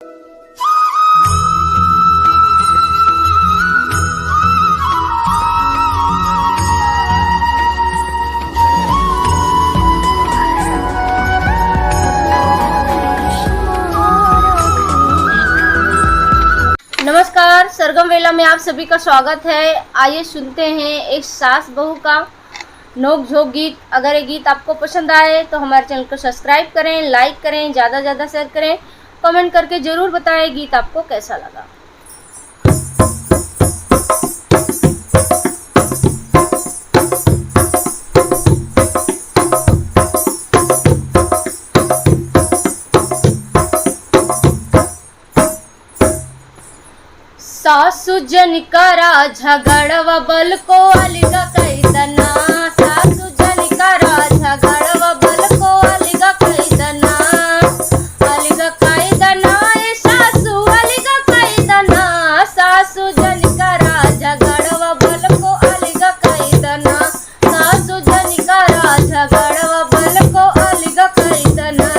नमस्कार, सरगम वेला में आप सभी का स्वागत है। आइए सुनते हैं एक सास बहू का नोक झोंक गीत। अगर ये गीत आपको पसंद आए तो हमारे चैनल को सब्सक्राइब करें, लाइक करें, ज़्यादा से ज़्यादा शेयर करें, कमेंट करके ज़रूर बताएं गीत आपको कैसा लगा। सासु जन करा झगड़वा बल को अलगा कैदना, सासु जन करा झगड़वा बल को अलगा कैदना, अलगा कैदना ए सासु अलगा कैदना, सासु जन करा झगड़वा बल को अलगा कैदना, सासु जन करा झगड़वा बल को अलगा कैदना।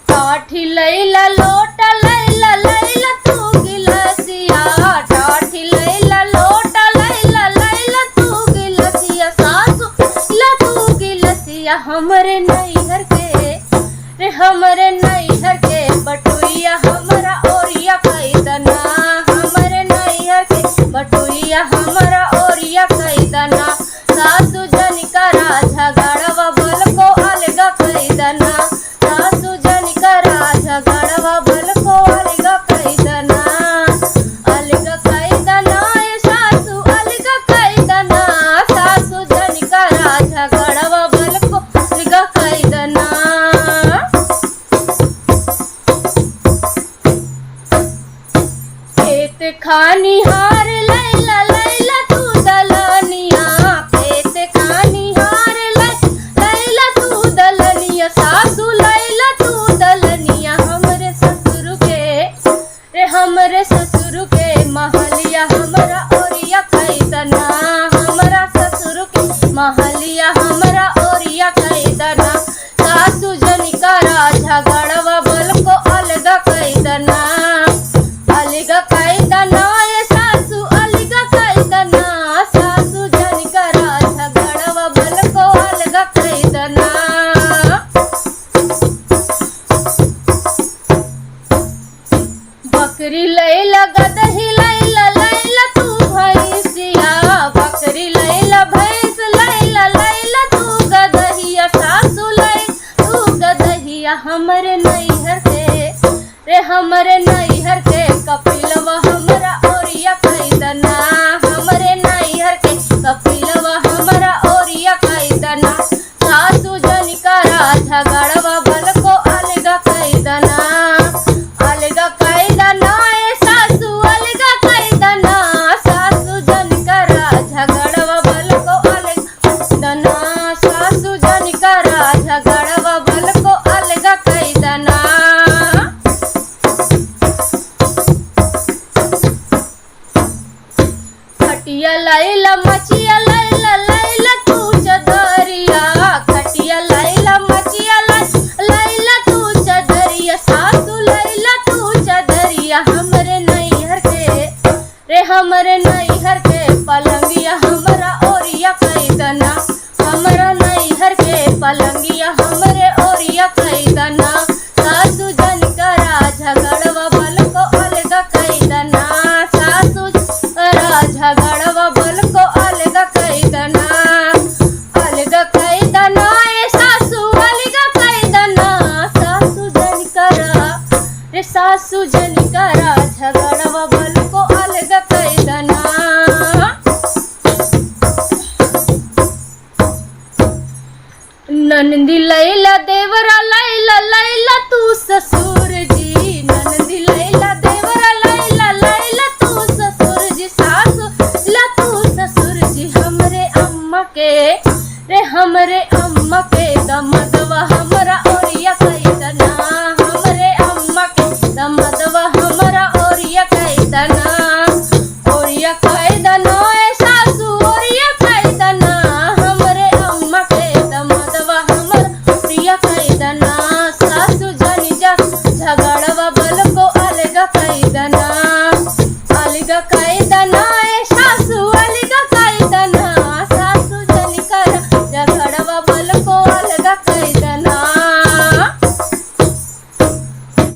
टाठी लैला लोटा लैला लैला तू गिलसिया, टाठी लैला लोटा लैला लैला तू गिलसिया, सासु ला तू गिलसिया हमरे नैहर के रे, हमरे नैहर के बटुइया हमरा ओरिया कैदना, हमरे नैहर के बटुइया हमरा ओरिया कैदना, सासु जन करा झगड़वा बल को अलगा कैदना, सासु जन करा झगड़वा बल को अलगा कैदना, अलगा कैदना ए सासु अलगा कैदना, सासु जन करा झगड़वा बल को अलगा कैदना। खेत खानी हार लैला लैला तू दलनिया, खेत खानी हार लैला तू दलनिया, सासु लैला तू दलनिया हमरे ससुर के रे, हमरे ससुर के महलिया हमरा ओरिया कैदना, हमरा ससुर के महलिया हमरा ओरिया कैदना, सासु जन करा झगड़वा बल को अलगा कैदना, अलगा कैदना ए सासु अलगा कैदना, सासु जन करा झगड़वा बल को अलगा कैदना। बकरी लैला गदही लैला लैला तू भैंसिया, बकरी लैला भैंस लैला लैला तू गदहिया, सासु लै तू गदहिया हमरे नैहर के रे, हमरे नैहर के कपिलवा हमरा ओरिया कैदना, हमरे नैहर के कपिलवा हमरा ओरिया कैदना, सासु जन करा झगड़वा बल को अलगा कैदना, अलगा कैदना ए सासु अलगा कैदना, सासु जन करा झगड़वा बल को अलगा कैदना, सासु जन करा झगड़वा बल को अलगा कैदना। खटिया लैला मचिया लैला लैला तू चदरिया, खटिया लैला मचिया लैला तू चदरिया, सासु लैला तू चदरिया हमरे नैहर के रे, हमरे नैहर के पलंगिया हमरा ओरिया कैदना, हमरा नैहर के पलंगिया हमरे ओरिया कैदना, सासु जन करा झगड़वा बल को अलगा कैदना, सासु करा झगड़वा बल को अलगा कैदना, अलगा कैदना ए सासु अलगा कैदना, सासु जन करा रे, सासु जन करा झगड़वा बल को अलगा कैदना। ननदी लैला देवरा लैला लैला तू ससुर जी, ननदी लैला देवरा लैला लैला तू ससुर जी, सासु ला तू ससुर जी हमरे अम्मा के रे, हमरे अम्मा के दमदवा हमरा ओरिया कैदना, हमरे अम्मा के दमदवा हमरा ओरिया कैदना, ओरिया कैदना ए सासु ओरिया कैदना, हमरे अम्मा के दमदवा झगड़वा बल को अलग कैदना